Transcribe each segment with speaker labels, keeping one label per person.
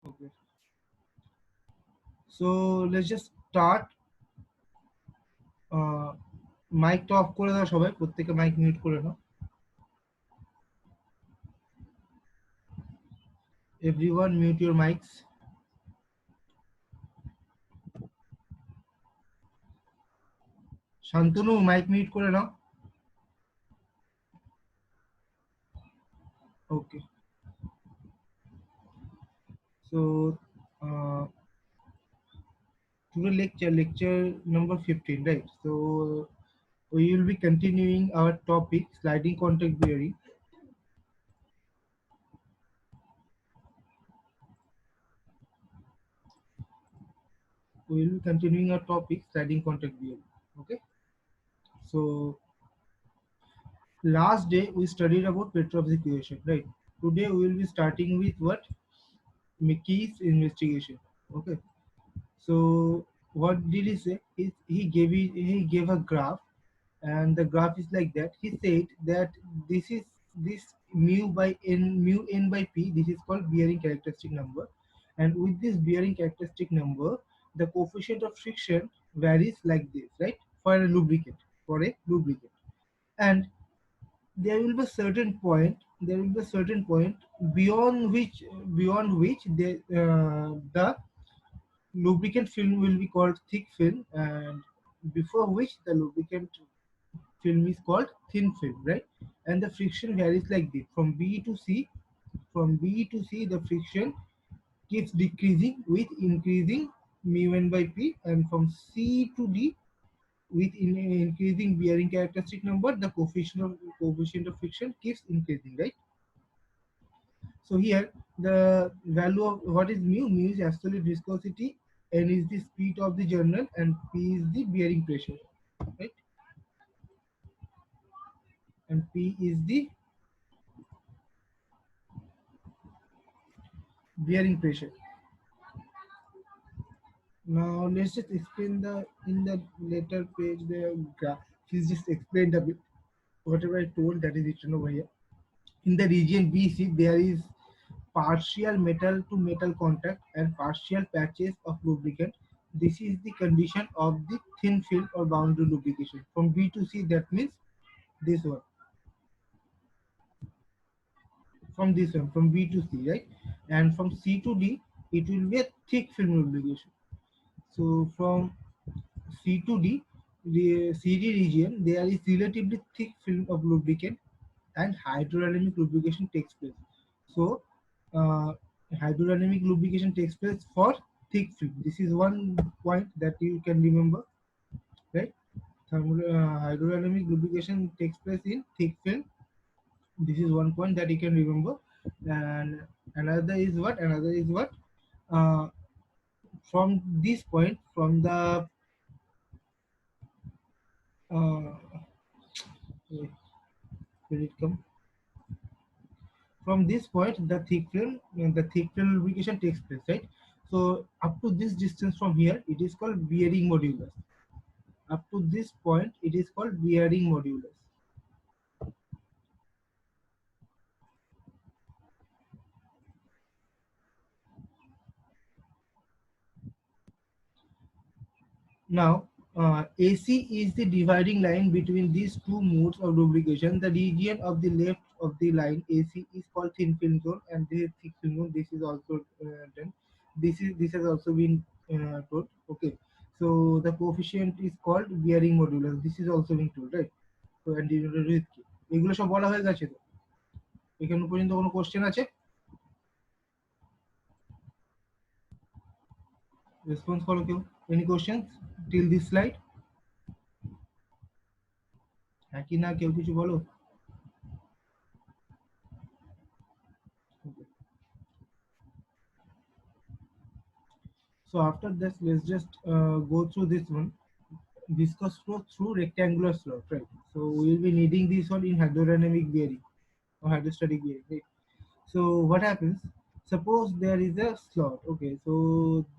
Speaker 1: Okay. So let's just start. মাইকটা off করে দাও সবাই, প্রত্যেকে মাইক মিউট করে নাও। Everyone mute your mics. Shantanu mic mute করে নাও। Okay. So today lecture number 15, right? So we will be continuing our topic sliding contact bearing. We will be continuing our topic sliding contact bearing. Okay. So last day we studied about Petrov's equation, right? Today we will be starting with what? Mickey's investigation. Okay. So what did he say? He gave a graph, and the graph is like that. He said that this mu n by p. This is called bearing characteristic number, and with this bearing characteristic number, the coefficient of friction varies like this, right? For a lubricant, and there will be a certain point beyond which the lubricant film will be called thick film, and before which the lubricant film is called thin film, right? And the friction varies like this from B to C. From B to C, the friction keeps decreasing with increasing mu n by p, and from C to D, with increasing bearing characteristic number, the coefficient of friction keeps increasing, right? So here the value of what is mu? Mu is absolute viscosity, n is the speed of the journal, and p is the bearing pressure, right? And p is the bearing pressure. Now let's just explain the in the later page the graph. He's just explained a bit whatever I told, that is written over here. In the region BC, there is partial metal to metal contact and partial patches of lubricant. This is the condition of the thin film or boundary lubrication. From B to C, that means this one. From B to C, right? And from C to D, it will be a thick film lubrication. So from C to D, the CD region, there is relatively thick film of lubricant, and hydrodynamic lubrication takes place. So, uh, hydrodynamic lubrication takes place for thick film. This is one point that you can remember, right? Hydrodynamic lubrication takes place in thick film. This is one point that you can remember. And another is what? Another is what? Uh, from this point, from the wait, will it come? From this point, the thick film lubrication takes place, right? So up to this distance from here, it is called bearing modulus. Up to this point, it is called bearing modulus. Now, AC is the dividing line between these two modes of lubrication. The region of the left of the line AC is called thin film zone, and this is thick film zone. This is also done. This has also been told. Okay, so the coefficient is called bearing modulus. This is also being told, right? So and denoted with K. এগুলো সব বলা হয়ে গেছে তো? এখানে পর্যন্ত কোনো question আছে? রেসপন্স করো কেউ? Any questions till this slide? হ্যাঁ কি না কেউ কিছু বলো? Okay. So after this, let's just go through this one. Viscous flow through rectangular slot, right? So we will be needing this one in hydrodynamic bearing or hydrostatic bearing, right? So what happens? Suppose there is a slot. Okay, so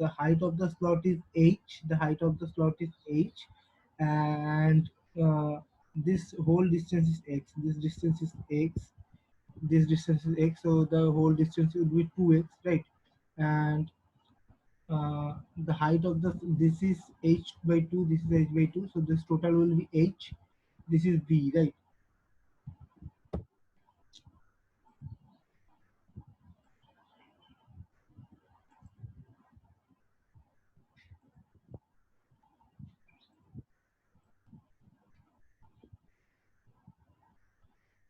Speaker 1: the height of the slot is h. The height of the slot is h, and this whole distance is x. This distance is x. This distance is x. So the whole distance would be 2x, right? and the height of the this is h by 2, this is h by 2, so this total will be h, this is b, right?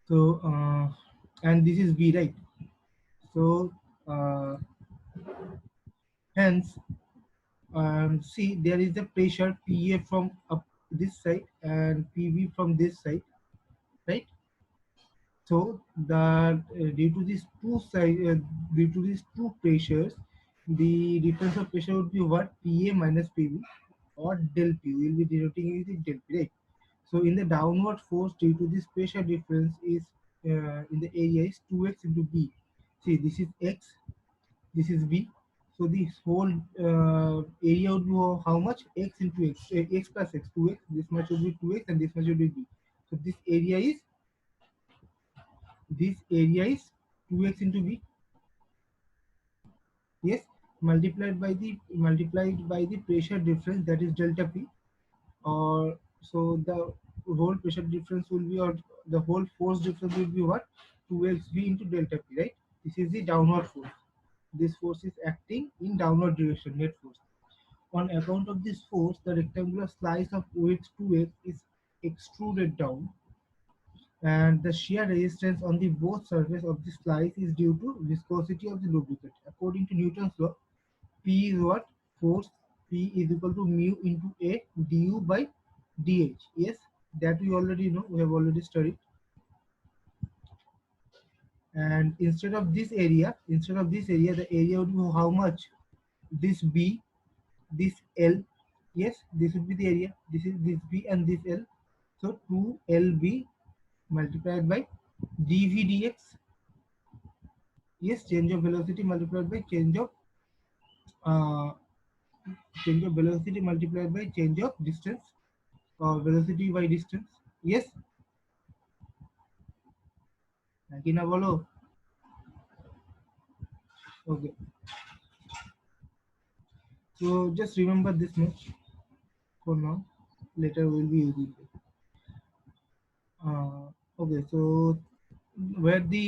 Speaker 1: So and this is b, right? So uh, hence see, there is a pressure pa from up this side and pv from this side, right? So that due to these two side, due to these two pressures, the difference of pressure would be what? Pa minus Pv, or del P. We will be denoting it with del P, right? So in the downward force due to this pressure difference is in the area is 2x into B. See, this is x, this is B. So this whole area would be how much? X into x, x plus x, 2x. This much would be 2x, and this much would be B. So this area is 2x into b, yes, multiplied by the pressure difference, that is delta p, or so the whole pressure difference will be, or the whole force difference will be what? 2x v into delta p, right? This is the downward force. This force is acting in downward direction, net force. On account of this force, the rectangular slice of width 2x is extruded down, and the shear resistance on the both surface of the slice is due to viscosity of the lubricant. According to Newton's law, P is what? Force P is equal to mu into A du by dh. Yes, that we already know, we have already studied. And instead of this area, the area would be how much? This B, this L. Yes, this would be the area. This is this B and this L. So 2LB multiplied by dv dx. Yes, change of velocity multiplied by uh, change of velocity multiplied by change of distance, or velocity by distance. Yes, নাকি না বলো? Okay, so just remember this much for now. Later we'll be using it. Okay, so where the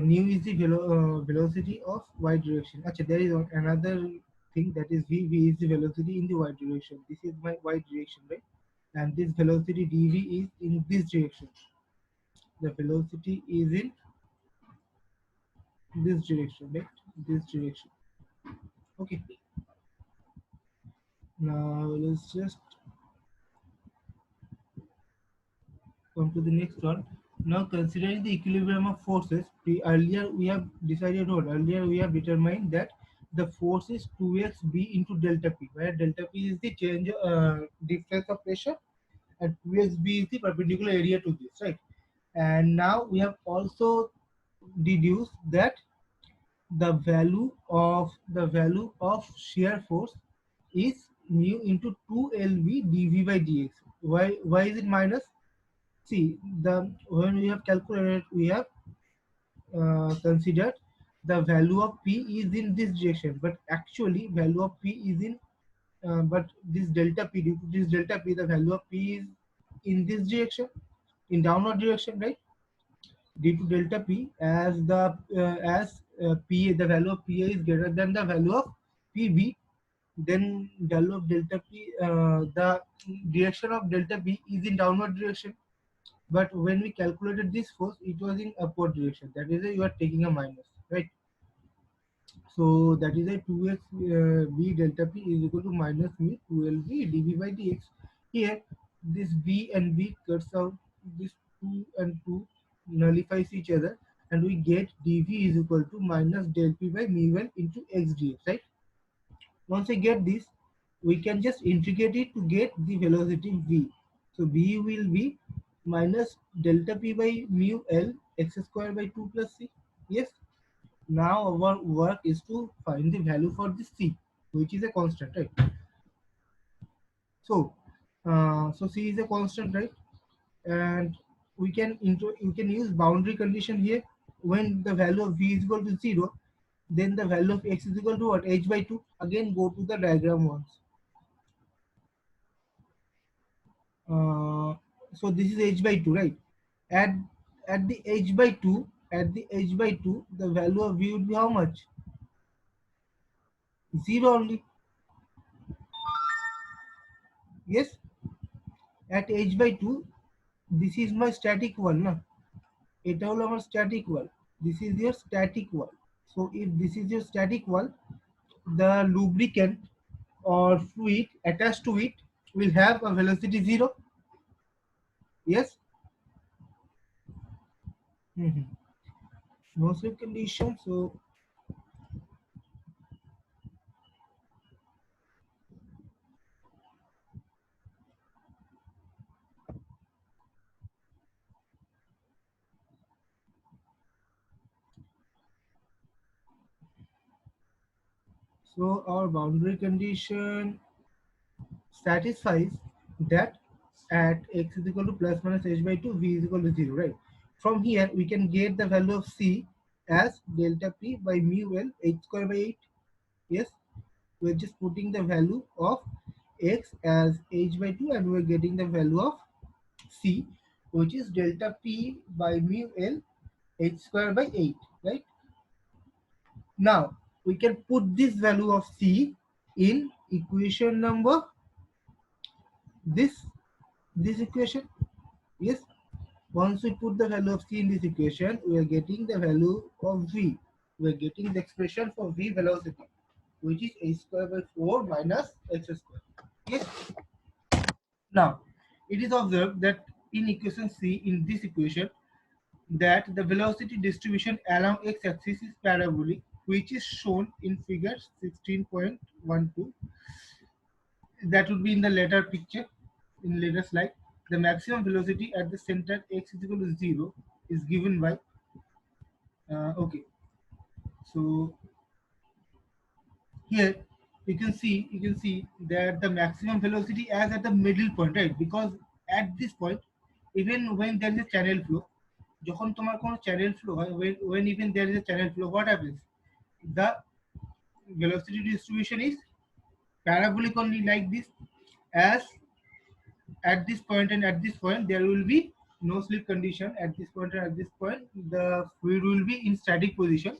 Speaker 1: nu is the velocity of y direction. Actually, there is another thing, that is v is the velocity in the y direction. This is my y direction, right? And this velocity dv is in this direction. The velocity is in this direction, right? This direction. Okay. Now let's just come to the next one. Now considering the equilibrium of forces, earlier we have decided, what? Earlier we have determined that the force is 2x b into delta p, where delta p is the change difference of pressure, and 2xb is the perpendicular area to this, right? And now we have also deduced that the value of shear force is mu into 2lv dv by dx. Why is it minus? See, the when we have calculated, we have considered the value of p is in this direction, but actually value of p is in but this delta p, due to this delta p, the value of p is in this direction, in downward direction, right? Due to delta p, as pa, the value of pa is greater than the value of pb, then value of delta p, the direction of delta p is in downward direction. But when we calculated this force, it was in upward direction. That is why you are taking a minus, right? So that is a 2x b delta p is equal to minus mu 2lb dv by dx. Here, this b and b cuts out, this 2 and 2 nullifies each other, and we get dv is equal to minus del p by mu l into x dx, right? Once we get this, we can just integrate it to get the velocity v. So v will be minus delta p by mu l x square by 2 plus c. Yes. Now our work is to find the value for this c, which is a constant, right? So, so c is a constant, right? And we can use boundary condition here. When the value of v is equal to 0, then the value of x is equal to what? H by 2. Again go to the diagram once. So this is h by 2, right? At the h by 2, the value of v would be how much? 0 only. Yes, at h by 2, this is my static one, na? It all our static wall. This is your static wall. So if this is your static wall, the lubricant or fluid attached to it will have a velocity 0. Yes. Mhm. No slip condition. So our boundary condition satisfies that at x is equal to plus minus h by 2, v is equal to 0, right? From here, we can get the value of c as delta p by mu l h square by 8. Yes, we're just putting the value of x as h by 2 and we're getting the value of c, which is delta p by mu l h square by 8, right? Now, we can put this value of c in equation number this this equation. Yes, once we put the value of c in this equation, we are getting the value of v. We are getting the expression for v velocity, which is h square by 4 minus x square. Yes. Now, it is observed that in equation c, in this equation, that the velocity distribution along x-axis is parabolic, which is shown in figure 16.12. That would be in the later picture, in later slide. The maximum velocity at the center x is equal to 0 is given by okay. So here you can see that the maximum velocity as at the middle point, right? Because at this point, even when there is a channel flow, যখন তোমার কোনো channel flow হয়, when even there is a channel flow, what happens? The velocity distribution is parabolic only, like this. As at this point and at this point there will be no slip condition. At this point and at this point the fluid will be in static position,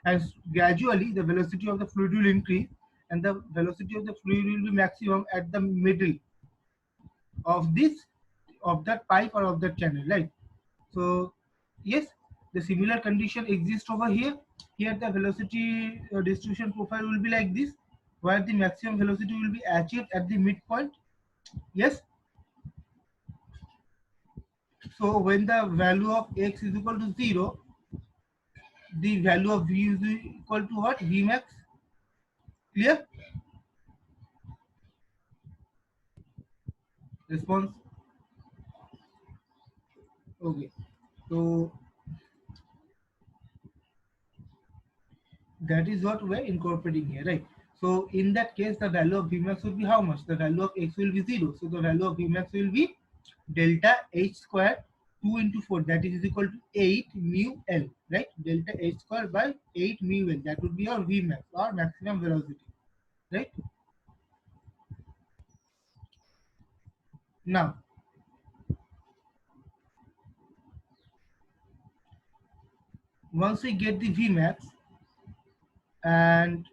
Speaker 1: and gradually the velocity of the fluid will increase, and the velocity of the fluid will be maximum at the middle of this, of that pipe or of that channel, right? So yes, the similar condition exists over here. Here the velocity distribution profile will be like this, where the maximum velocity will be achieved at the midpoint. Yes. So when the value of x is equal to 0, the value of v is equal to what? V max. Clear? Response. Okay. So that is what we're incorporating here, right? So in that case, the value of V max will be how much? The value of x will be 0. So the value of V max will be delta h square 2 into 4, that is equal to 8 mu l, right? Delta h square by 8 mu l. That would be our V max, or maximum velocity, right? Now, once we get the V max, and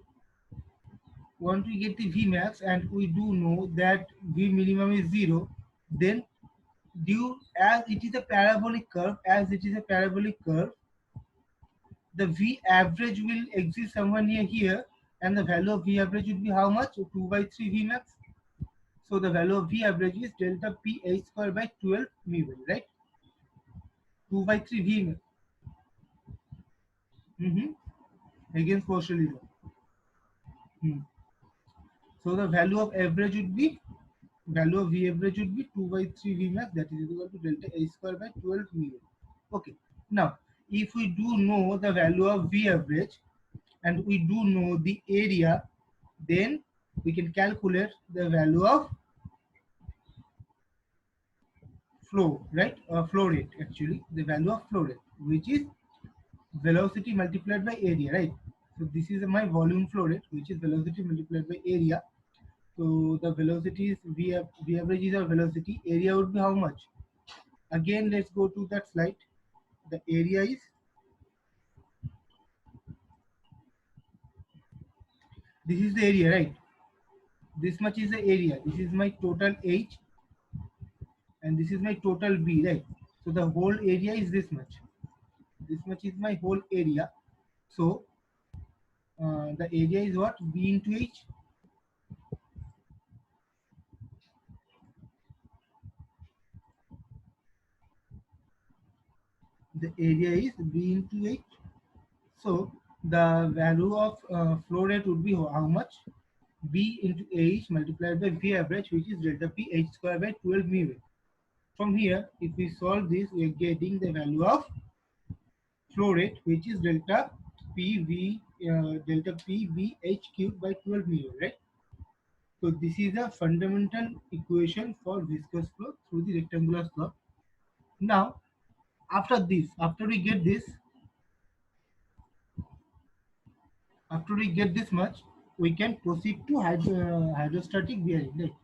Speaker 1: once we get the Vmax and we do know that V minimum is 0, then due as it is a parabolic curve, the V average will exist somewhere near here, and the value of V average would be how much? 2 by 3 Vmax. So the value of V average is delta P H square by 12 mu, right? 2 by 3 Vmax. Against partially low. So the value of average would be, value of V average would be 2 by 3 V max, that is equal to delta A square by 12 mu. Okay. Now, if we do know the value of V average and we do know the area, then we can calculate the value of flow, right? Flow rate, actually, the value of flow rate, which is velocity multiplied by area, right? So this is my volume flow rate, which is velocity multiplied by area. So the velocity is V average is our velocity. Area would be how much? Again, let's go to that slide. The area is, this is the area, right? This much is the area. This is my total H, and this is my total B, right? So the whole area is this much. This much is my whole area. So the area is what? B into H. The area is B into H. So the value of flow rate would be how much? B into H multiplied by V average, which is delta P H square by 12 mu. From here, if we solve this, we are getting the value of flow rate, which is delta P V H cube by 12 mu, right? So this is a fundamental equation for viscous flow through the rectangular slope. Now, after we get this, after we get this much, we can proceed to hydrostatic bearing, right?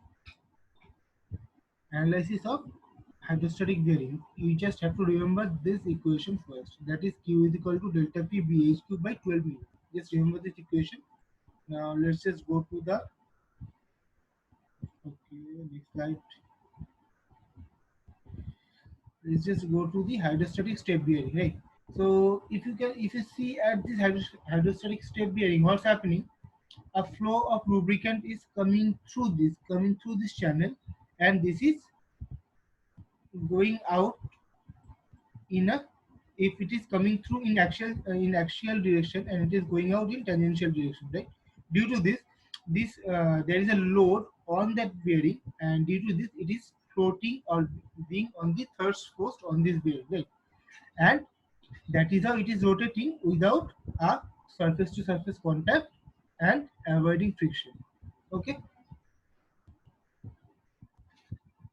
Speaker 1: Analysis of hydrostatic bearing. You just have to remember this equation first. That is Q is equal to delta P BH cube by 12 mu. Just remember this equation. Now let's just go to the, okay, next slide. Let's just go to the hydrostatic step bearing, right? So if you see at this hydrostatic step bearing, what's happening? A flow of lubricant is coming through this channel, and this is going out in a, if it is coming through in axial direction, and it is going out in tangential direction, right? Due to this there is a load on that bearing, and due to this it is floating or being on the thrust post on this bearing, right? And that is how it is rotating without a surface to surface contact and avoiding friction. Okay,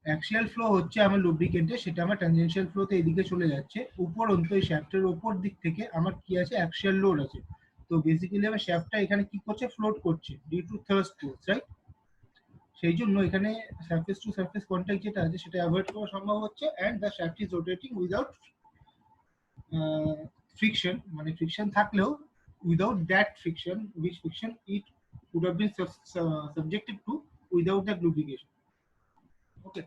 Speaker 1: axial flow হচ্ছে আমার লুব্রিকেন্টে, সেটা আমার tangential ফ্লোতে এদিকে চলে যাচ্ছে। উপরন্ত এই শ্যাফটের ওপর দিক থেকে আমার কি আছে? অ্যাক্সিয়াল লোড আছে। তো বেসিক্যালি আমার শ্যাফটটা এখানে কি করছে? ফ্লোট করছে due to thrust force, right? সেই জন্য এখানে সারফেস টু সারফেস কন্ট্যাক্ট যেটা আছে সেটা অ্যাভয়েড করা সম্ভব হচ্ছে, and the shaft is rotating without friction, মানে ফ্রিকশন থাকলেও without that friction, which friction it would have been subjected to without that lubrication. ওকে,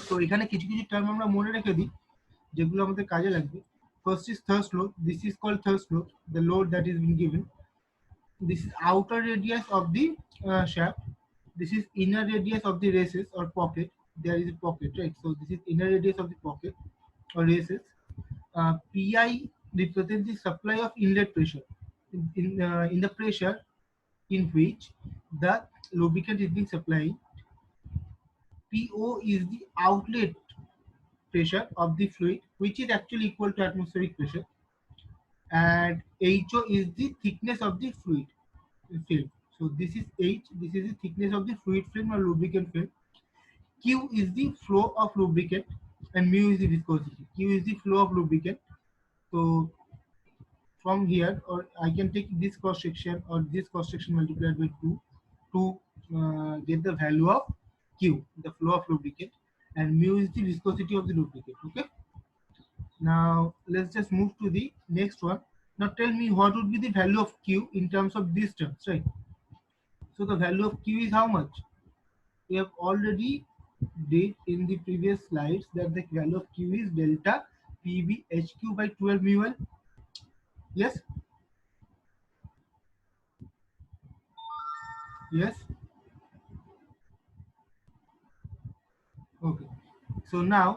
Speaker 1: তো এখানে কিছু কিছু টার্ম আমরা মনে রেখে দিই যেগুলো আমাদের কাজে লাগবে। First is thrust load. This is called thrust load, the load that is being given. This is outer radius of the shaft. This is inner radius of the races or pocket. There is a pocket, right? So this is inner radius of the pocket or races. Pi represents the supply of inlet pressure in the pressure in which the lubricant is being supplied. Po is the outlet pressure of the fluid, which is actually equal to atmospheric pressure, and HO is the thickness of the fluid film. So this is H, this is the thickness of the fluid film or lubricant film. Q is the flow of lubricant, and mu is the viscosity. Q is the flow of lubricant. So from here, or I can take this cross section or this cross section multiplied by 2 to get the value of Q, the flow of lubricant, and mu is the viscosity of the lubricant. Okay, now let's just move to the next one. Now tell me, what would be the value of Q in terms of these terms, right? So the value of Q is how much? We have already did in the previous slides that the value of Q is delta PVHQ by 12 mu L. Yes, yes. Okay, so now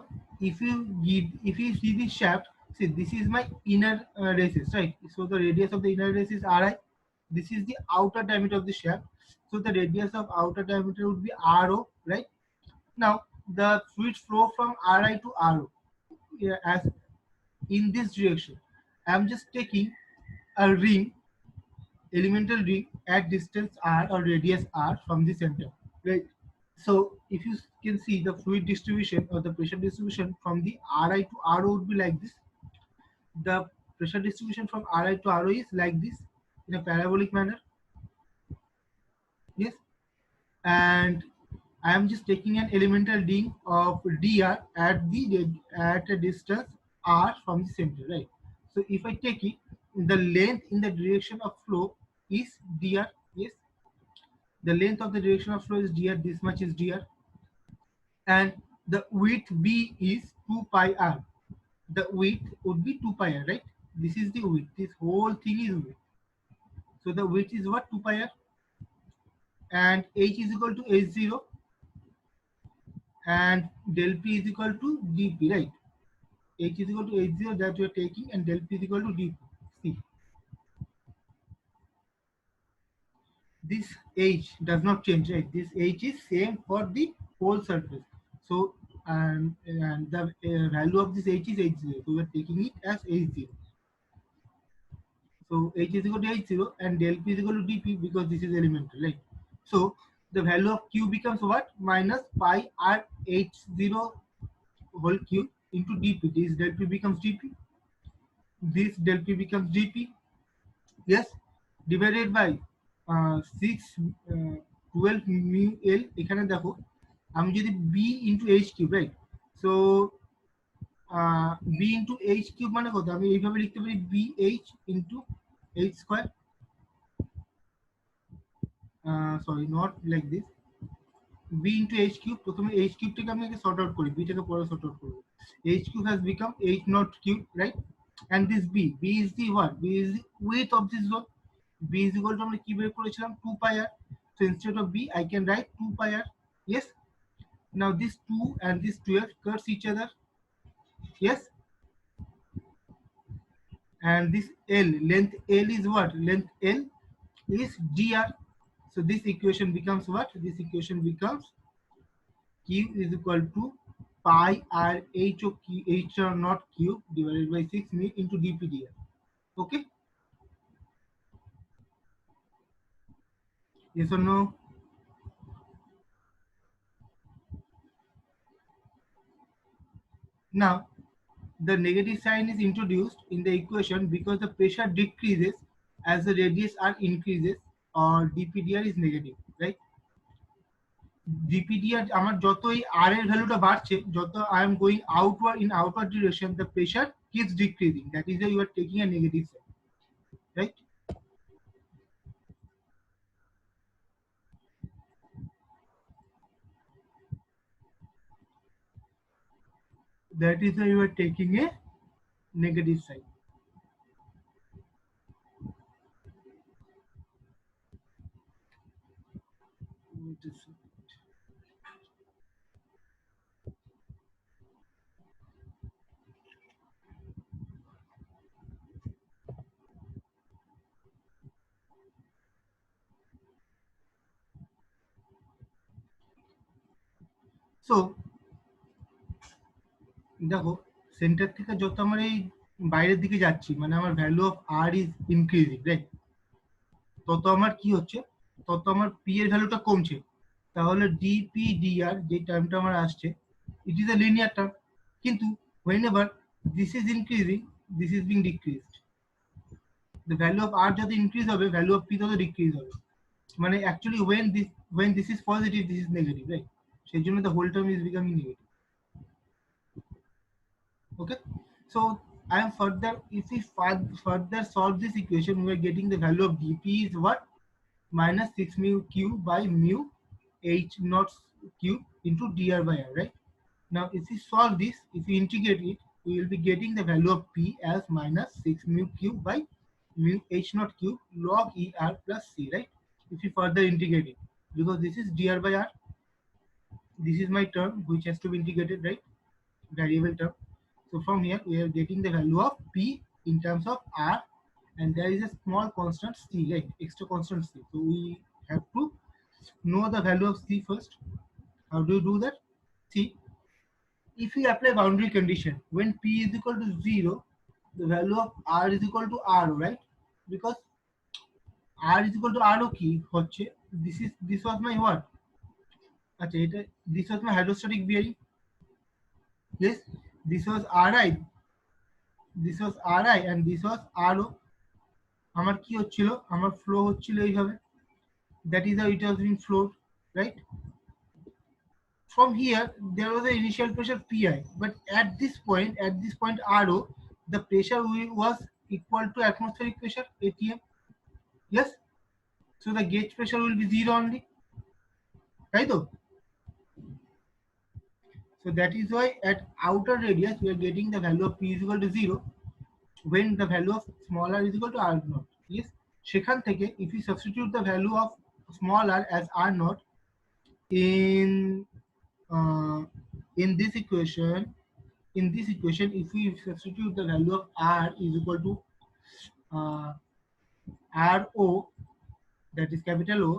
Speaker 1: if you see the shaft, see this is my inner races, right? So the radius of the inner race is Ri. This is the outer diameter of the shaft. So the radius of outer diameter would be Ro, right? Now the fluid flow from Ri to Ro, as in this direction. I am just taking a ring, elemental ring at distance r or radius r from the center, right? So if you can see the fluid distribution or the pressure distribution from the Ri to Ro would be like this. The pressure distribution from Ri to Ro is like this. in a parabolic manner. Yes, and I am just taking an elemental ring of dr at a distance r from the center, right? So if I take it, the length in the direction of flow is dr. Yes, the length of the direction of flow is dr. This much is dr, and the width b is 2 pi r. The width would be 2 pi r, right? This is the width. This whole thing is width. So the width is what? 2 pi r, and h is equal to h0, and del p is equal to dp, right? H is equal to h0 that we are taking, and del p is equal to dp. See, this h does not change, right? This h is same for the whole surface. So and the value of this h is h0. So we are taking it as h0. So h is equal to h0 and del p is equal to dp because this is elemental, right? So the value of q becomes what? Minus pi r h0 whole cube into dp. This del p becomes dp. This del p becomes dp. Yes, divided by 6 12 mu l. এখানে দেখো আমি যদি b into h cube, right? So b into h cube মানে কত? আমি এইভাবে লিখতে পারি bh into h square. Sorry, not like this. b into h cube, প্রথমে h cube থেকে আমি আগে sort out করি, b টাকে পরে sort out করব. h cube has become h naught cube, right? And this b is the what? B is the width of this zone. B is equal to আমরা কি বের করেছিলাম? 2 pi r. So instead of b I can write 2 pi r. Yes, now this 2 and this 12 cuts each other. Yes, and this l, length l is what? Length l is dr. So this equation becomes what? This equation becomes q is equal to pi r h of q, h r naught cube divided by 6 mu into dp dr. Okay, yes or no? Now the negative sign is introduced in the equation because the pressure decreases as the radius r increases, or dpdr is negative, right? dpdr আমার যতই r এর ভ্যালুটা বাড়ছে, যত I am going outward direction, the pressure keeps decreasing. That is why you are taking a negative sign, right? That is why you are taking a negative sign. So দেখো, centre থেকে যত আমরা এই বাইরের দিকে যাচ্ছি, মানে আমার value of r is increasing, right? তত আমার কি হচ্ছে? তত আমার পি এর ভ্যালুটা কমছে। তাহলে ডিপি ডিআর যে টার্মটা আমার আসছে, it is a linear term, কিন্তু whenever this is increasing, this is being decreased. The value of r যত increase হবে, value of p তত decrease হবে। মানে actually when this is positive, this is negative, right? সেই জন্য the whole term is becoming negative. Okay, so I am further, if we further solve this equation, we are getting the value of dp is what? Minus 6 mu q by mu h naught cube into dr by r, right? Now if we solve this, if we integrate it, we will be getting the value of p as minus 6 mu cube by mu h naught cube log er plus c, right? If we further integrate it, because this is dr by r, this is my term which has to be integrated, right? Variable term. So from here we are getting the value of p in terms of r, and there is a small constant c, right? Extra constant c. So we have to know the value of c first. How do you do that? See, if we apply boundary condition, when p is equal to 0, the value of r is equal to r, right? Because r is equal to r কি হচ্ছে, this was my what? আচ্ছা, এটা this was my hydrostatic bearing. Yes, this was ri, this was ri, and this was ro. আমার কি হচ্ছিল, আমার flow হচ্ছিল এইভাবে, that is how it has been flowed, right? From here there was an initial pressure pi, but at this point RO, the pressure was equal to atmospheric pressure atm. Yes, so the gauge pressure will be zero only, right? So that is why at outer radius we are getting the value of p is equal to 0 when the value of small r is equal to r naught. Yes, সেখান থেকে if we substitute the value of small r as r naught in uh, in this equation, if we substitute the value of r is equal to ro, that is capital O,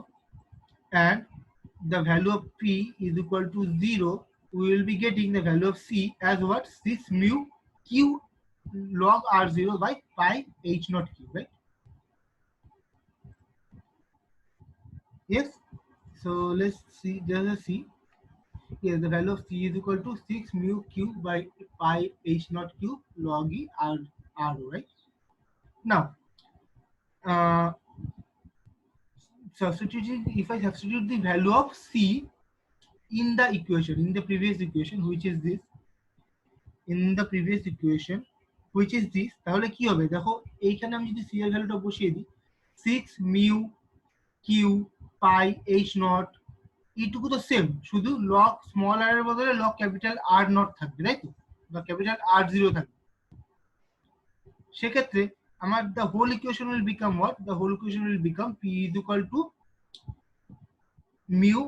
Speaker 1: and the value of p is equal to 0, we will be getting the value of c as what, 6 mu q log r0 by pi h naught q, right? Yes, so let's see, there's a c. Yes, the value of c is equal to 6 mu q by pi h naught q log e r, right? Now, uh, if I substitute the value of c in the equation, in the previous equation, which is this, তাহলে কি হবে দেখো, এইখানে আমি যদি c এর ভ্যালুটা বসিয়ে দিই 6 mu q pi H naught, এইটুকু তো সেম, শুধু লগ স্মল আর এর বদলে লগ ক্যাপিটাল আর নট থাকবে, তাই তো, বা ক্যাপিটাল আর জিরো থাকবে। সেক্ষেত্রে আমার the whole equation will become what? The whole equation will become p is equal to mu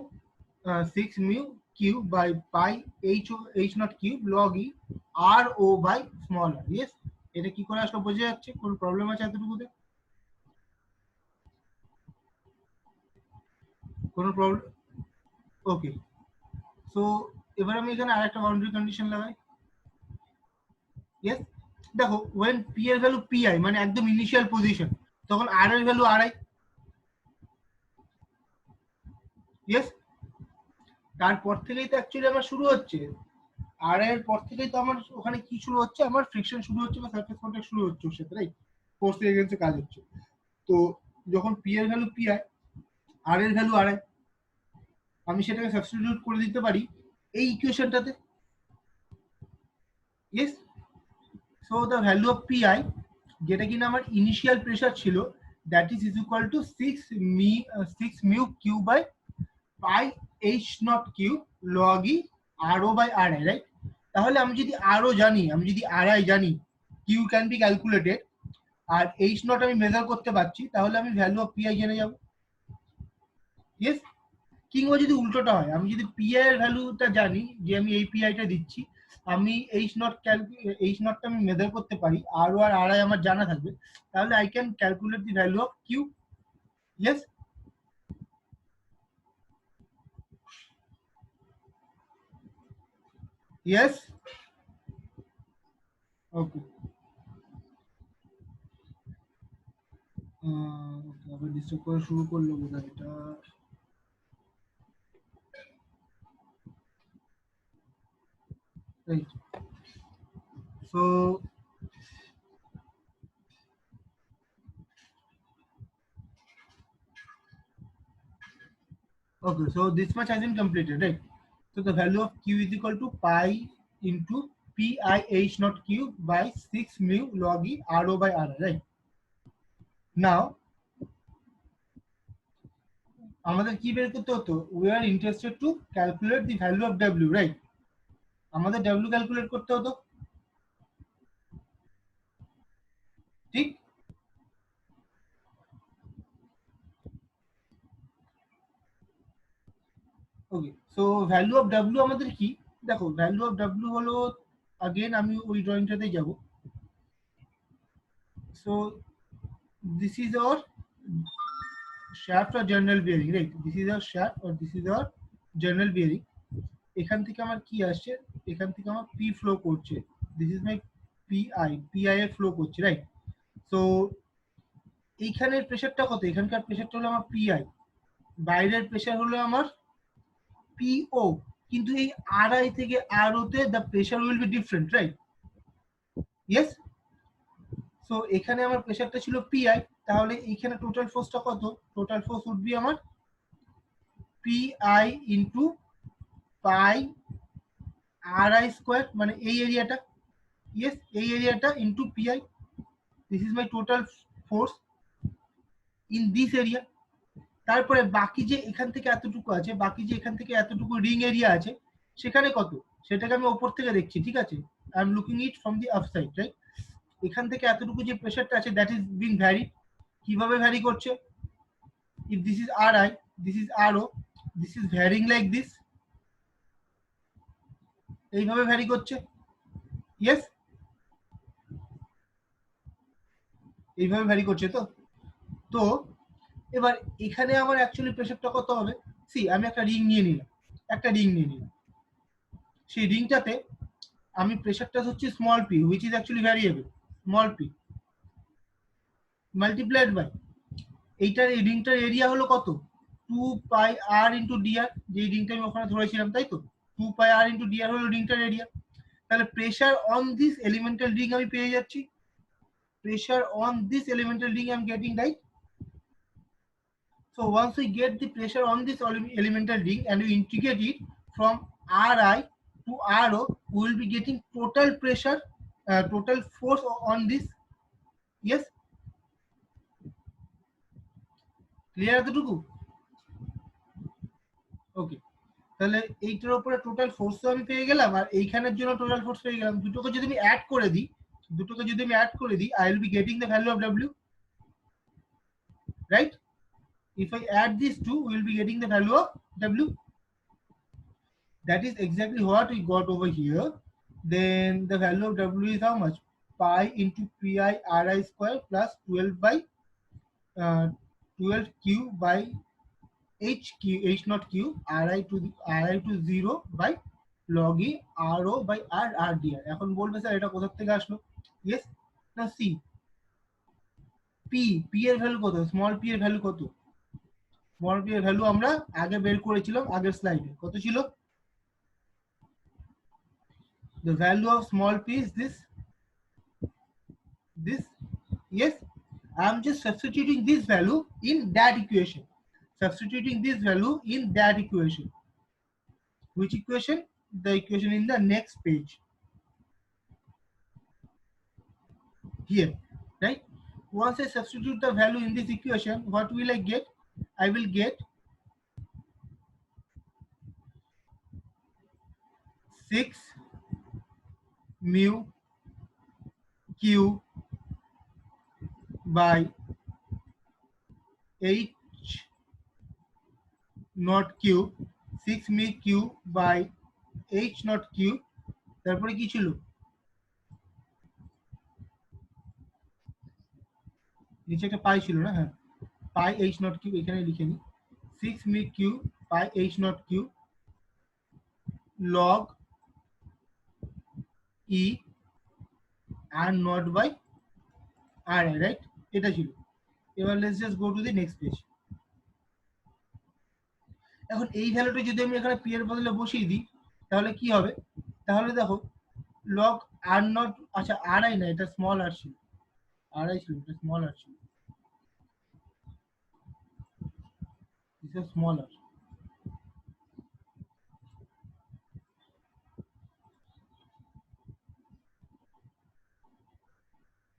Speaker 1: 6 mu q by pi h naught cube log e r o by small r. Yes, এটা কি করে আসলে বোঝা যাচ্ছে? কোন problem আছে এতটুকুতে? কোন problem? ওকে, so এবার আমি এখানে আরেকটা বাউন্ডারি কন্ডিশন লাগাই। ইয়েস, দেখো when p এর ভ্যালু pi মানে একদম ইনিশিয়াল পজিশন, তখন r এর ভ্যালু ri। ইয়েস, তারপর থেকেই তো অ্যাকচুয়ালি আমার শুরু হচ্ছে, আর এর পর থেকেই তো আমার ওখানে কি শুরু হচ্ছে, আমার ফ্রিকশন শুরু হচ্ছে বা সারফেস কন্টাক্ট শুরু হচ্ছে ওর সাথে, রাইট? ফোর্স এগেইনস্টে কাজ হচ্ছে। তো যখন পি এর ভ্যালু পি আর এর ভ্যালু আর আমি সেটাকে সাবস্টিটিউট করে দিতে পারি এই ইকুয়েশনটাতে। Yes, so the value of P যেটা কিনা আমার ইনিশিয়াল প্রেসার ছিল, that is equal to 6 mu Q by pi H naught Q log e R O by R I, right? তাহলে আমি যদি আরও জানি, আমি যদি আর আই জানি, কিউ ক্যান বি ক্যালকুলেটেড, আর এইচ নট আমি মেজার করতে পারছি, তাহলে আমি ভ্যালু অফ পি আই জেনে যাব। ইয়েস, কিংবা যদি উল্টোটা হয়, আমি যদি পি আই এর ভ্যালুটা জানি যে আমি এই পি আইটা দিচ্ছি, আমি এইচ নটটা আমি মেজার করতে পারি, আর ও আর আর আই আমার জানা থাকবে, তাহলে I can calculate the value of Q. Yes, yes, okay. আবার ডিস্টার্ব করা শুরু করলো বোধহয় এটা। Right, so okay, so this much has been completed, right? So the value of q is equal to pi into pi h naught cube by 6 mu log e r o by r, right? Now আমাদের কি বের করতে হতো? We are interested to calculate the value of w, right? আমাদের w calculate করতে হতো, ঠিক? ওকে, so value of w আমাদের কি? দেখো ভ্যালু অফ w হলো, अगेन আমি ওই ড্রয়িংটাতে যাব। So this is our shaft or general bearing, right? This is our shaft or this is our general bearing. এখান থেকে আমার কি আসছে, এখান থেকে আমার পি ফ্লো করছে, দিস ইজ মাই পিআই এর ফ্লো করছে, রাইট? সো এইখানের প্রেসারটা কত? এখানকার প্রেসারটা হলো আমার পিআই, বাইরের প্রেসার হলো আমার পিও, কিন্তু এই আর আই থেকে আর ও তে the pressure will be different, right? Yes, so এখানে আমার প্রেসারটা ছিল পিআই, তাহলে এইখানে টোটাল ফোর্সটা কত? টোটাল ফোর্স উড বি আমার PI ইন্টু পাই RI স্কোয়ার, মানে এই এরিয়াটা, ইয়েস এই এরিয়াটা into PI। This is my total force in this area. তারপরে বাকি যে এখান থেকে এতটুকু আছে, বাকি যে এখান থেকে এতটুকু রিং এরিয়া আছে, সেখানে কত, সেটাকে আমি ওপর থেকে দেখছি, ঠিক আছে? I am looking it from the outside, right? এখান থেকে এতটুকু যে প্রেসারটা আছে, দ্যাট ইজ বিং ভ্যারি। কিভাবে ভ্যারি করছে? If this is RI, this is RO, this is varying like this, এইভাবে ভ্যারি করছে, ইয়েস, এইভাবে ভ্যারি করছে। তো তো এবার এখানে আমার অ্যাকচুয়ালি প্রেসারটা কত হবে? সি, আমি একটা রিং নিয়ে নিলাম, সেই রিংটাতে আমি প্রেসারটা হচ্ছে small p, which is actually variable, small p multiplied by এইটার, এই রিংটার এরিয়া হলো কত? 2πr ইন্টু dr, যে রিংটা আমি ওখানে ধরেছিলাম, তাই তো? 2πr ইন্টু dr হলো রিংটার এরিয়া। তাহলে pressure on this elemental ring আমি পেয়ে যাচ্ছি, pressure on this elemental ring I am getting, right? So once we get the pressure on this elemental ring and we integrate it from Ri to Ro, we will be getting total pressure, total force on this. Yes, clear এতটুকু? ওকে, তাহলে এইটার উপরে total force আমি পেয়ে গেলাম, আর এইখানের জন্য total force পেয়ে গেলাম। দুটোকে যদি আমি অ্যাড করে দিই, I will be getting the value of W, right? If I add these two, we will be getting the value of W. That is exactly what we got over here. Then the value of W is how much? Pi into PI RI square plus 12 by 12 Q by H naught Q RI to 0 by log E RO by R dr. এখন বলবে sir এটা কোথা থেকে আসলো? Yes, now see, P এর value কত? Small p এর value কত? স্মল p এর ভ্যালু আমরা আগে বের করেছিলাম আগের স্লাইডে, কত ছিল? The value of small p is this, yes. I am just substituting this value in that equation, which equation? The equation in the next page here, right? Once I substitute the value in this equation, what will I get? I will get 6 mu q by h naught q, 6 mu q by h naught q, তারপরে কি ছিল? নিচে একটা পাই ছিল না? হ্যাঁ, পাই h naught q, এখানে লিখে নি, 6 mu q by h naught q log e r naught by r, right? এটা ছিল। এবার let's just go to the next page. এখন এই ভ্যালুটা যদি আমি এখানে p এর বদলে বসিয়ে দিই, তাহলে কি হবে? তাহলে দেখো log r naught, আচ্ছা ri না, এটা স্মল r ছিল, ri ছিল, এটা স্মল r ছিল, this is small r,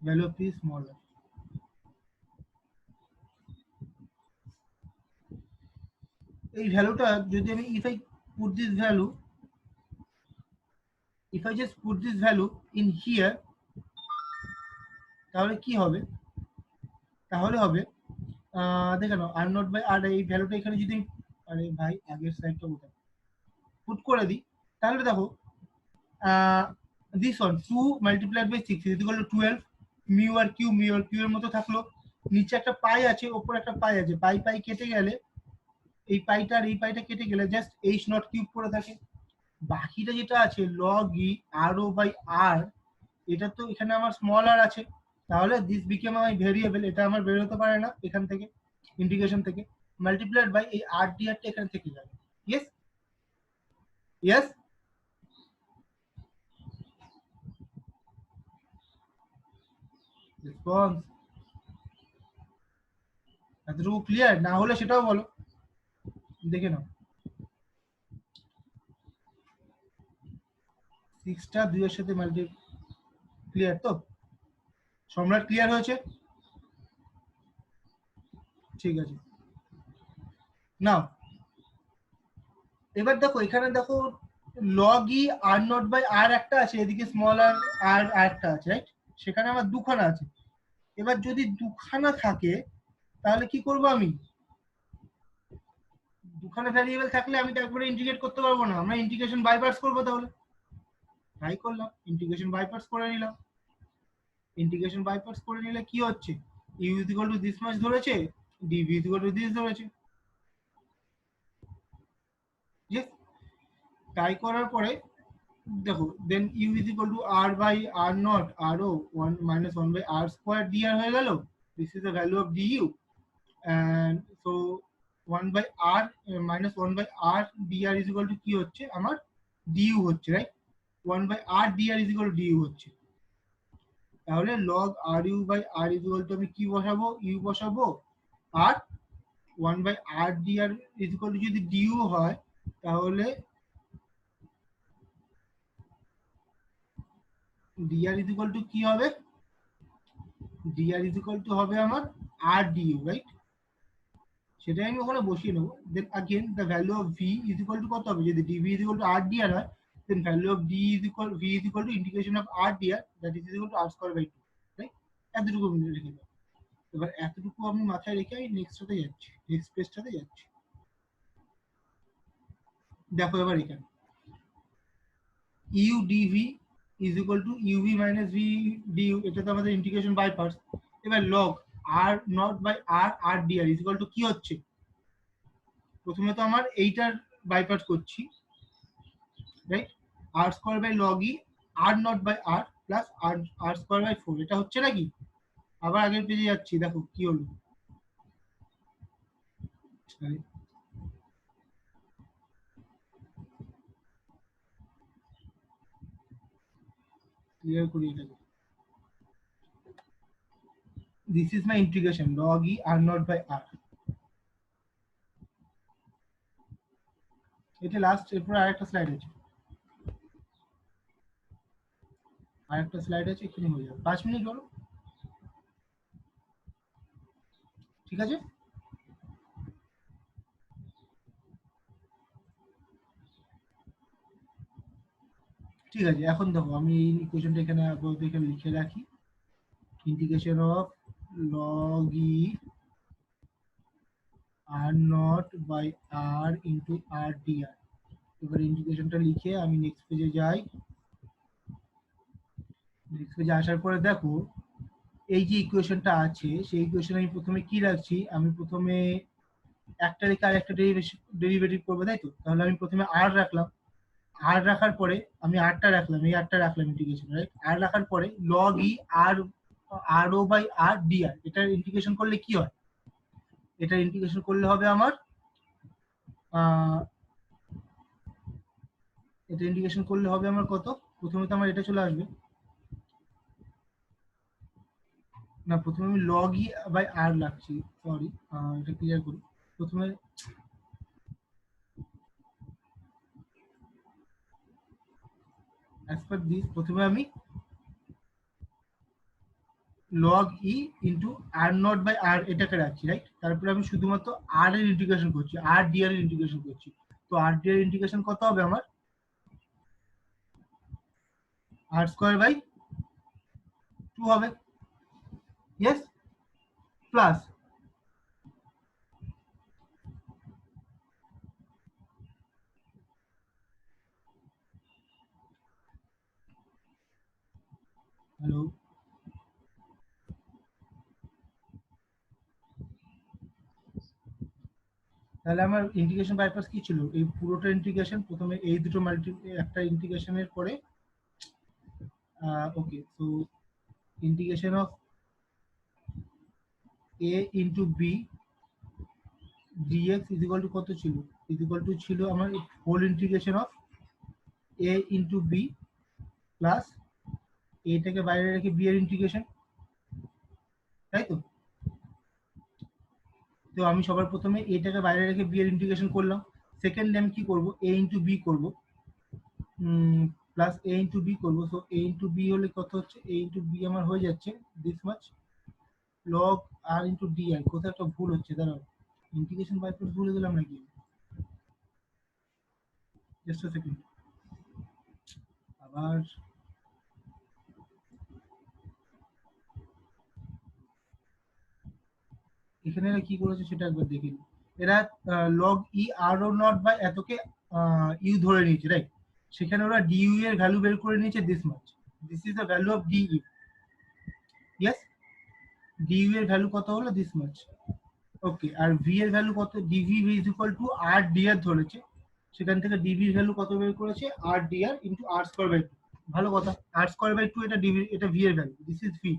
Speaker 1: value of p is small r। এই ভ্যালুটা যদি আমি if I just put this value in here, তাহলে কি হবে? তাহলে হবে দেখে নাও r naught by r, এই ভ্যালুটা এখানে যদি, আরে ভাই আগের স্লাইডটা কোথায়, পুট করে দিই, তাহলে দেখো this one 2 multiplied by 6 is equal to 12 mu R q এর মতো থাকলো, নিচে একটা পাই আছে, উপরে একটা পাই আছে, পাই কেটে গেলে এই পাইটা আর এই পাইটা কেটে গেলে জাস্ট h নট কিউব পড়ে থাকে। বাকিটা যেটা আছে log e rho by r, এটা তো এখানে আমার স্মল r আছে, তাহলে দিস বিকেম মাই ভেরিয়েবল, এটা আমার বের হতে পারে না এখান থেকে, ইন্টিগ্রেশন থেকে, মাল্টিপ্লাইড বাই এই r dr টা এখানে থেকে যাবে। ইয়েস, ইয়েস, রেসপন্স, এতটুকু ক্লিয়ার? না হলে সেটাও বলো, দেখে নাও। 6টা 2 এর সাথে মাল্টি, ক্লিয়ার তো? সম্রাট ক্লিয়ার হয়েছে? ঠিক আছে, নাও এবার দেখো এখানে দেখো log e R naught by R একটা আছে, এদিকে স্মল আর আর একটা আছে, রাইট? সেখানে আমার দুখানা আছে। এবার যদি দুখানা থাকে তাহলে কি করব আমি? দুখানা ভ্যারিয়েবল থাকলে আমি তো একবারে ইন্টিগ্রেট করতে পারবো না, আমরা ইন্টিগ্রেশন বাই পার্টস করবো। তাহলে তাই করলাম, ইন্টিগ্রেশন বাই পার্টস করে নিলাম। ইন্টিগ্রেশন বাই পার্টস করে নিলে কি হচ্ছে, U is equal to this much ধরেছে, dv is equal to this ধরেছে। Yes? তাই করার পরে দেখো then U is equal to R by R naught R O 1 minus 1 by r square dr হয়ে গেল। This is the value of du, and so 1 by r minus 1 by r dr is equal to কি হচ্ছে আমার du হচ্ছে, right? 1 by r dr is equal to du হচ্ছে। তাহলে log ru by r is equal to আমি কি বসাবো, u বসাবো, আর 1 by r dr is equal to যদি du হয় তাহলে dr is equal to কি হবে, dr is equal to হবে আমার r du, রাইট? সেটাই আমি ওখানে বসিয়ে নেবো। Then again the value of v is equal to কত হবে, যদি dv is equal to r dr হয়, then value of d is equal v is equal to integration of r dr, that is equal to r square by 2, right? এতটুকু আমি লিখে দেবো। এবার এতটুকু আমি মাথায় রেখে আমি নেক্সটটাতে যাচ্ছি, নেক্সট পেজটাতে যাচ্ছি। দেখো এবার এখানে u dv is equal to uv minus v du, এটা তো আমাদের ইন্টিগ্রেশন বাই পার্টস। এবার log r not by r r dr is equal to কি হচ্ছে, প্রথমে তো আমার এইটার বাই পার্টস করছি, right? r square by log e r naught by r plus r r square by 4, এটা হচ্ছে নাকি? আবার আগের পেজে যাচ্ছি, দেখো কি হলো। ক্লিয়ার করি এটাকে। This is my integration log e r naught by r, এটা লাস্ট। এরপর আরেকটা স্লাইড আছে, আরেকটা স্লাইড আছে, এখানে হয়ে যাবে, 5 মিনিট হলো, ঠিক আছে? ঠিক আছে, এখন দেখো আমি এই ইকুয়েশনটা এখানে আপাতত এখানে লিখে রাখি, integration of log e r naught by r into r dr। এবার ইন্টিগ্রেশনটা লিখে আমি নেক্সট পেজে যাই। নেক্সট পেজে আসার পরে দেখো এই যে ইকুয়েশনটা আছে সেই ইকুয়েশন আমি প্রথমে কি রাখছি, আমি প্রথমে একটা রেখে আর একটা ডেরিভেটিভ করবো, তাই তো? তাহলে আমি প্রথমে r রাখলাম, r রাখার পরে আমি rটা রাখলাম, এই rটা রাখলাম ইন্টিগ্রেশন, রাইট? r রাখার পরে log e r ro by r dr, এটা ইন্টিগ্রেশন করলে কি হয়, এটা ইন্টিগ্রেশন করলে হবে আমার এটা ইন্টিগ্রেশন করলে হবে আমার কত, প্রথমে তো আমার এটা চলে আসবে না, প্রথমে আমি log e বাই r রাখছি, সরি এটা ক্লিয়ার করি। প্রথমে as per this প্রথমে আমি log e into r naught by r এটাকে রাখছি, রাইট? তারপরে আমি শুধুমাত্র r এর ইন্টিগ্রেশন করছি, r dr এর ইন্টিগ্রেশন করছি। তো r dr এর ইন্টিগ্রেশন কত হবে আমার, r স্কয়ার বাই 2 হবে, ইয়েস, প্লাস হ্যালো, তাহলে আমার ইন্টিগ্রেশন বাই পার্টস কি ছিল, এই পুরোটা ইন্টিগ্রেশন, প্রথমে এই দুটো মাল্টি একটা ইন্টিগ্রেশনের পরে okay, so integration of a into B dx is equal to কত ছিল, ইজ ইকুয়াল টু ছিল আমার whole integration of a into B plus এটাকে বাইরে রেখে বি এর ইন্টিগ্রেশন, তাই তো? তো আমি সবার প্রথমে এটাকে বাইরে রেখে বি এর ইন্টিগ্রেশন করলাম। সেকেন্ড আমি কি করব, এ ইন্টু বি করবো, প্লাস এ ইন্টু বি করবো। সো এ ইন্টু বি হলে কত হচ্ছে, এ ইন্টু বি আমার হয়ে যাচ্ছে this much log R into D R. কোথাও একটা ভুল হচ্ছে, দাঁড়াও, ইন্টিগ্রেশন বাই পার্টস ভুলে গেলাম নাকি, জাস্ট আ সেকেন্ড। আবার এখানে এরা কি করেছে সেটা একবার দেখে নিই। এরা log e R O naught by এতকে ইউ ধরে নিয়েছে, রাইট? সেখানে ওরা ডি ইউ এর ভ্যালু বের করে নিয়েছে this much, this is the value of D U. Yes, D U এর ভ্যালু কত হলো, দিস মাচ। ওকে, আর ভি এর ভ্যালু কত, dv is equal to R D R ধরেছে, সেখান থেকে ডিভি এর ভ্যালু কত বের করেছে, R D R into R square by two. ভালো কথা, আর স্কোয়ার বাই টু এটা ডিভি, এটা ভি এর value, this is V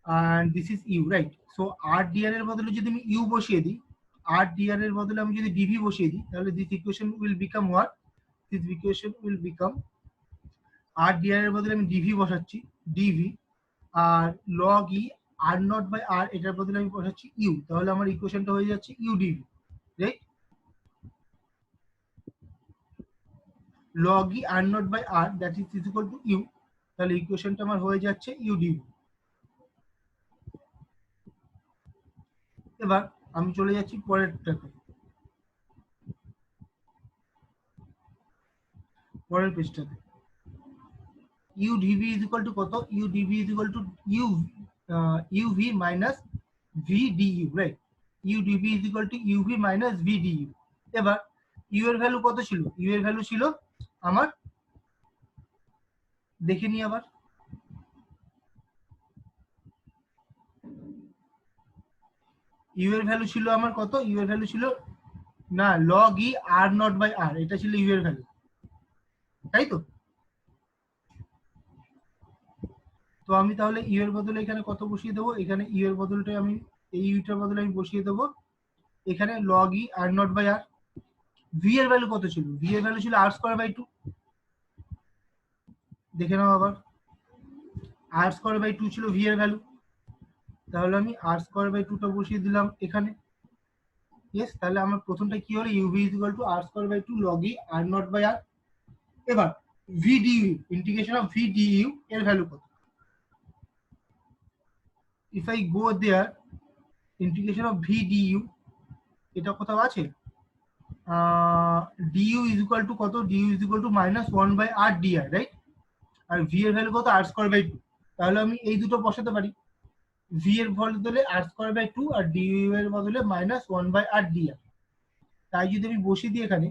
Speaker 1: and this is u, right? So r dr এর বদলে যদি আমি u বসিয়ে দিই, r dr এর বদলে আমি যদি dv বসিয়ে দিই, তাহলে this equation will become what, this equation will become r dr এর বদলে আমি dv বসাচ্ছি, dv, R log e r naught by r এটার বদলে আমি বসাচ্ছি u, তাহলে আমার ইকুয়েশনটা হয়ে যাচ্ছে u dv, right? log e r naught by r that is equal to u, তাহলে ইকুয়েশনটা আমার হয়ে যাচ্ছে u dv। এবার আমি চলে যাচ্ছি পরেরটাতে, পরের পৃষ্ঠাতে। u dv is equal to কত, u dv is equal to u uv minus v du, right? u dv is equal to uv minus v du। এবার u এর ভ্যালু কত ছিল, u এর ভ্যালু ছিল আমার, দেখে নি আবার, u এর ভ্যালু ছিল আমার কত, u এর ভ্যালু ছিল না log e r naught by r, এটা ছিল u এর ভ্যালু, তাই তো? তো আমি তাহলে ইউ এর বদলে এখানে কত বসিয়ে দেবো, এখানে ইউ এর বদলটা আমি, এই ইউটার বদলে আমি বসিয়ে দেবো এখানে log e r naught by r। V এর ভ্যালু কত ছিল, ভি এর ভ্যালু ছিল আর স্কোয়ার বাই টু, দেখে নাও আবার, আর স্কোয়ার বাই টু ছিল ভি এর ভ্যালু, তাহলে আমি আর স্কোয়ার বাই টুটা বসিয়ে দিলাম এখানে। ইয়েস, তাহলে আমার প্রথমটা কি হলো, UV is equal to R square by two log e R naught by R. এবার V du, integration of V du এর ভ্যালু কত, if I go there, integration of V du এটা কোথাও আছে, ডিইউ ইজ ইকুয়াল টু কত, du is equal to minus one by R dr, right? আর V এর value কত, R square by two, তাহলে আমি এই দুটো বসাতে পারি, ভি এর বদলে আর স্কোয়ার বাই টু আর ডিইউ এর বদলে minus one by R dr. তাই যদি আমি বসিয়ে দিই এখানে,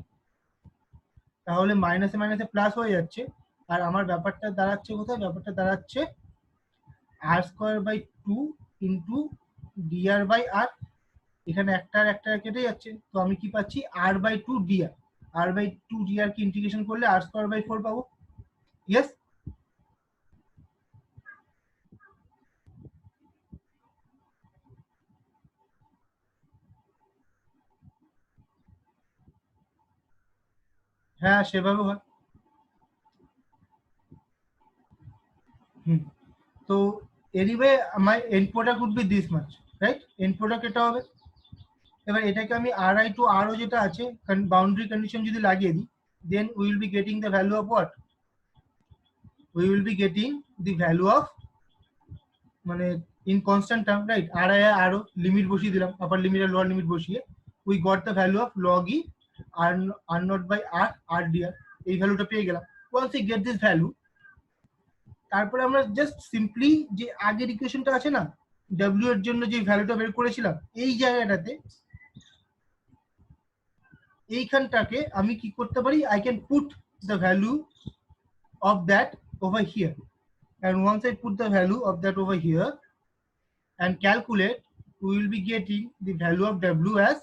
Speaker 1: তাহলে মাইনাসে মাইনাসে প্লাস হয়ে যাচ্ছে, আর আমার ব্যাপারটা দাঁড়াচ্ছে কোথায়, ব্যাপারটা দাঁড়াচ্ছে R square by two into dr by R, এখানে একটা আর একটা কেটে যাচ্ছে, তো আমি কি পাচ্ছি R by two dr, R by two dr কে ইন্টিগ্রেশন করলে আর স্কোয়ার বাই ফোর পাবো। ইয়েস, হ্যাঁ সেভাবে হয়। হুম, তো anyway my end product would be this much, right? End product এটা হবে। এবার এটাকে আমি আর আই টু আর ও যেটা আছে বাউন্ডারি কন্ডিশন যদি লাগিয়ে দিই, then we will be getting the value of what, we will be getting the value of, মানে in constant term, right? R I R O limit বসিয়ে দিলাম, আপার লিমিট আর lower limit বসিয়ে we got the value of log e R R naught by R R dr, এই ভ্যালুটা পেয়ে গেলাম। Once we get this value, তারপরে আমরা জাস্ট সিম্পলি যে আগের ইকুয়েশনটা আছে না, ডব্লিউ এর জন্য যে ভ্যালুটা বের করেছিলাম, এই জায়গাটাতে এইখানটাকে আমি কি করতে পারি, I can put the value of that over here, and once I put the value of that over here and calculate, we will be getting the value of w as,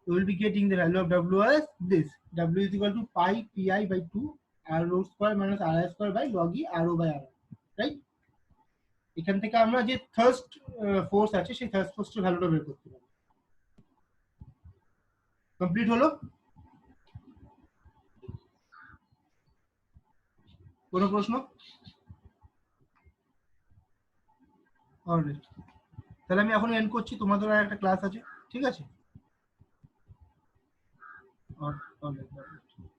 Speaker 1: we will be getting the value of w as this, w is equal to pi pi by 2 r root square minus r square by log e r o by r, right? এখান থেকে আমরা যে thirst force আছে সেই thirst ফোর্সের ভ্যালুটা বের করতে পারি। কমপ্লিট হলো? কোনো প্রশ্ন? অলরাইট, তাহলে আমি এখন এন্ড করছি, তোমাদের আর একটা ক্লাস আছে, ঠিক আছে? All right.